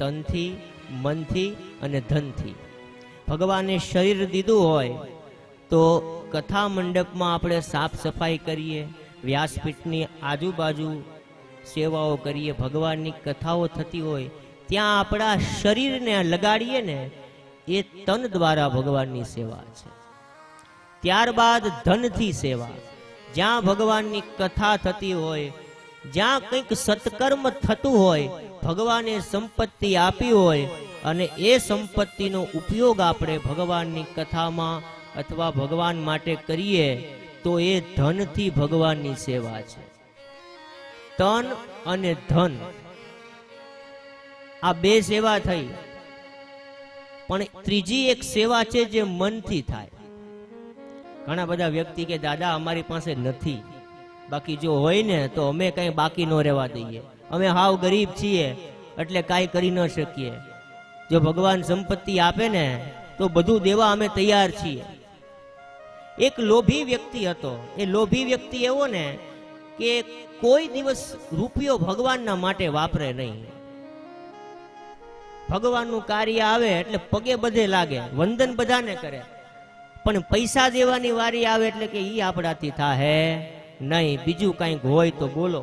તનથી, મનથી અને ધનથી. ભગવાને શરીર દીધું હોય તો કથા મંડપમાં આપણે સાફ સફાઈ કરીએ, વ્યાસપીઠની આજુબાજુ સેવાઓ કરીએ, ભગવાનની કથાઓ થતી હોય ત્યાં આપણા શરીરને લગાડીએ ને, એ તન દ્વારા ભગવાનની સેવા છે. ત્યારબાદ ધનથી સેવા. જ્યાં ભગવાનની કથા થતી હોય, જ્યાં કંઈક સત્કર્મ થતું હોય, ભગવાને સંપત્તિ આપી હોય અને એ સંપત્તિનો ઉપયોગ આપણે ભગવાનની કથામાં અથવા ભગવાન માટે કરીએ તો એ ધનથી ભગવાનની સેવા છે. તન અને ધન આ બે સેવા થઈ, પણ ત્રીજી એક સેવા છે જે મનથી થાય. ઘણા બધા વ્યક્તિ કે દાદા અમારી પાસે નથી, બાકી જો હોય ને તો અમે કઈ બાકી ન રહેવા દઈએ, અમે હાવ ગરીબ છીએ એટલે કાંઈ કરી ન શકીએ. જો ભગવાન સંપત્તિ આપે ને તો બધું દેવા અમે તૈયાર છીએ. એક લોભી વ્યક્તિ હતો. એ લોભી વ્યક્તિ એવો ને કે કોઈ દિવસ રૂપિયો ભગવાનના માટે વાપરે નહીં. ભગવાનનું કાર્ય આવે એટલે પગે બધે લાગે, વંદન બધાને કરે, પણ પૈસા દેવાની વારી આવે એટલે કે ઈ આપણાથી થાહે નહીં, બીજું કંઈક હોય તો બોલો.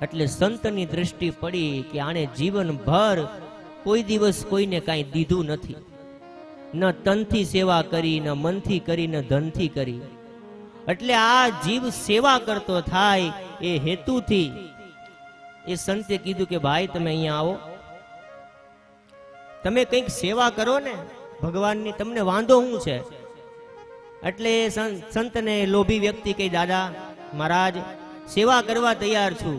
એટલે સંતની દ્રષ્ટિ પડી કે આણે જીવનભર કોઈ દિવસ કોઈને કાંઈ દીધું નથી, ન તનથી સેવા કરી, ન મનથી કરી, ન ધનથી કરી. એટલે આ જીવ સેવા કરતો થાય એ હેતુથી એ સંતે કીધું કે ભાઈ તમે અહીંયા આવો, તમે કંઈક સેવા કરો ને ભગવાનની, તમને વાંધો શું છે? એટલે સંતને લોભી વ્યક્તિ કહી, દાદા મહારાજ સેવા કરવા તૈયાર છું,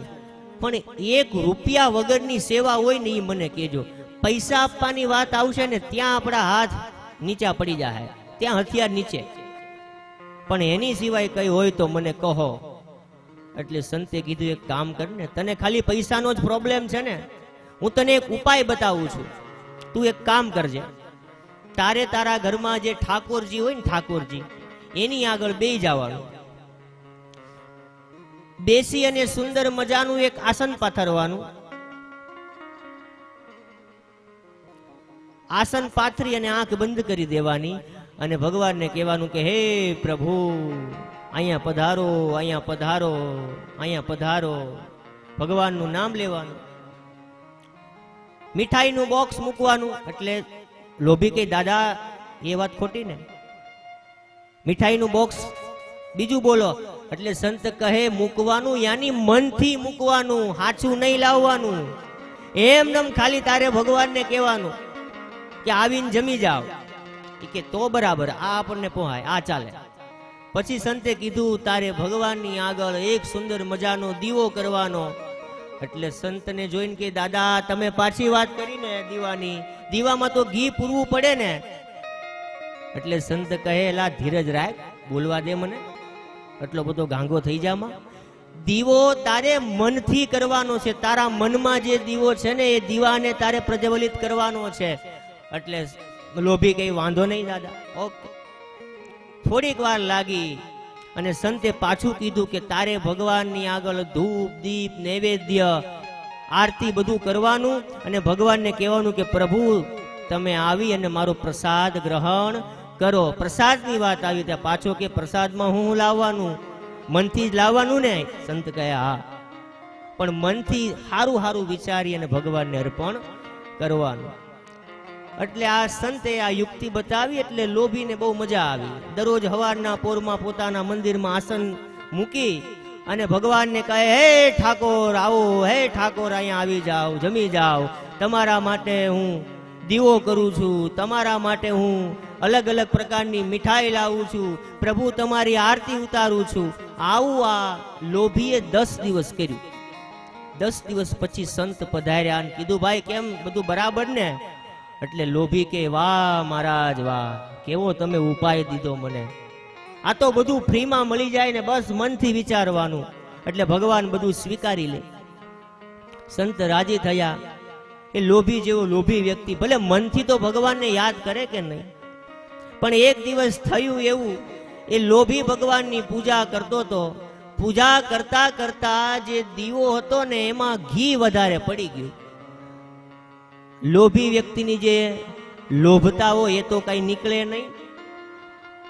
પણ એક રૂપિયા વગરની સેવા હોય ને એ મને કહેજો. પૈસા આપવાની વાત આવશે ને ત્યાં આપણા હાથ નીચા પડી જાય, ત્યાં હથિયાર નીચે, પણ એની સિવાય કઈ હોય તો મને કહો. એટલે સંતે કીધું એક કામ કર ને, તને ખાલી પૈસાનો જ પ્રોબ્લેમ છે ને, હું તને એક ઉપાય બતાવું છું. તું એક કામ કરજે, તારે તારા ઘરમાં જે ઠાકોરજી હોય ને, ઠાકોરજી એની આગળ બેસી જવાનું, બેસી અને સુંદર મજાનું એક આસન પાથરવાનું. આસન પાથરી અને આંખ બંધ કરી દેવાની અને ભગવાનને કહેવાનું કે હે પ્રભુ અહીંયા પધારો, અહીંયા પધારો, અહીંયા પધારો. ભગવાનનું નામ લેવાનું. મીઠાઈનું બોક્સ મૂકવાનું. એટલે લોભી કે દાદા એ વાત ખોટી ને, મીઠાઈનું બોક્સ બીજું બોલો. એટલે સંત કહે મૂકવાનું યાની મનથી મૂકવાનું, હાચું નહીં લાવવાનું. એમનેમ ખાલી તારે ભગવાનને કહેવાનું કે આવીને જમી જાવ, કે તો બરાબર, આ આપણને પોહાય, આ ચાલે. પછી સંતે કીધું તારે ભગવાનની આગળ એક સુંદર મજાનો દીવો કરવાનો. એટલે સંતને જોઈને કે દાદા તમે પાછી વાત કરીને દીવાની, દીવામાં તો ઘી પૂરવું પડે ને. એટલે સંત કહે એલા ધીરજ રાખ, બોલવા દે મને, એટલો બધો ગાંગો થઈ જામાં. દીવો તારે મનથી કરવાનો છે, તારા મનમાં જે દીવો છે ને એ દીવાને તારે પ્રજ્વલિત કરવાનો છે. એટલે લોભી કઈ વાંધો નહીં દાદા, ઓકે. થોડીક વાર લાગી અને સંતે પાછું કીધું કે તારે ભગવાનની આગળ ધૂપ દીપ નૈવેદ્ય આરતી બધું કરવાનું અને ભગવાનને કહેવાનું કે પ્રભુ તમે આવી અને મારો પ્રસાદ ગ્રહણ કરો. પ્રસાદની વાત આવી ત્યાં પાછો કે પ્રસાદમાં હું લાવવાનું, મનથી જ લાવવાનું ને? સંત કહે હા, પણ મનથી સારું સારું વિચારી અને ભગવાનને અર્પણ કરવાનું. એટલે આ સંતે આ યુક્તિ બતાવી એટલે લોભીને બહુ મજા આવી. દરરોજ સવારના પોરમાં પોતાના મંદિરમાં આસન મૂકી અને ભગવાનને કહે હે ઠાકોર આવો, હે ઠાકોર અહીંયા આવી જાઓ, જમી જાઓ, તમારા માટે હું દીવો કરું છું, તમારા માટે હું અલગ અલગ પ્રકારની મીઠાઈ લાવું છું, પ્રભુ તમારી આરતી ઉતારું છું. આવું આ લોભીએ 10 દિવસ કર્યું. 10 દિવસ પછી સંત પધાર્યા અને કીધું ભાઈ કેમ બધું બરાબર ને? એટલે લોભી કે વાહ મહારાજ વાહ, કેવો તમે ઉપાય દીધો મને. આ તો બધું ફ્રીમાં મળી જાય ને, બસ મનથી વિચારવાનું એટલે ભગવાન બધું સ્વીકારી લે. સંત રાજી થયા. એ લોભી જેવો લોભી વ્યક્તિ ભલે મનથી તો ભગવાનને યાદ કરે કે નહીં, પણ એક દિવસ થયું એવું, એ લોભી ભગવાનની પૂજા કરતો હતો. પૂજા કરતા કરતા જે દીવો હતો ને એમાં ઘી વધારે પડી ગયું લોભી વ્યક્તિની જે લોભતા હોય એ તો કઈ નીકળે નહીં.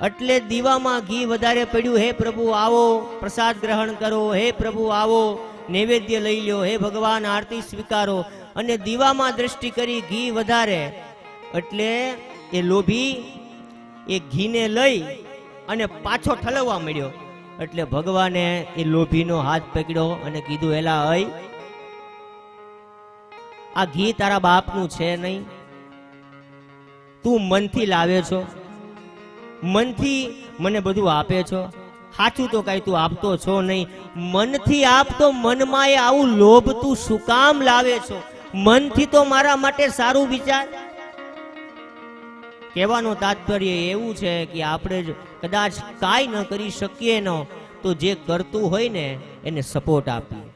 એટલે દીવામાં ઘી વધારે પડ્યું, હે પ્રભુ આવો પ્રસાદ ગ્રહણ કરો, હે પ્રભુ આવો નૈવેદ્ય લઈ લ્યો, હે ભગવાન આરતી સ્વીકારો, અને દીવામાં દ્રષ્ટિ કરી ઘી વધારે. એટલે એ લોભી એ ઘીને લઈ અને પાછો ઠલવવા મળ્યો. એટલે ભગવાને એ લોભીનો હાથ પકડ્યો અને કીધું, એલા અય, આ ઘી તારા બાપનું છે નહીં, તું મનથી લાવે છો, મનથી મને બધું આપે છો, સાચું તો કઈ તું આપતો છો નહીં. મનથી આપતો, મનમાં એ આવું લોભ તું શું કામ લાવે છો? મનથી તો મારા માટે સારું વિચાર. કહેવાનું તાત્પર્ય એવું છે કે આપણે કદાચ કાંઈ ન કરી શકીએ ન તો જે કરતું હોય ને એને સપોર્ટ આપીએ.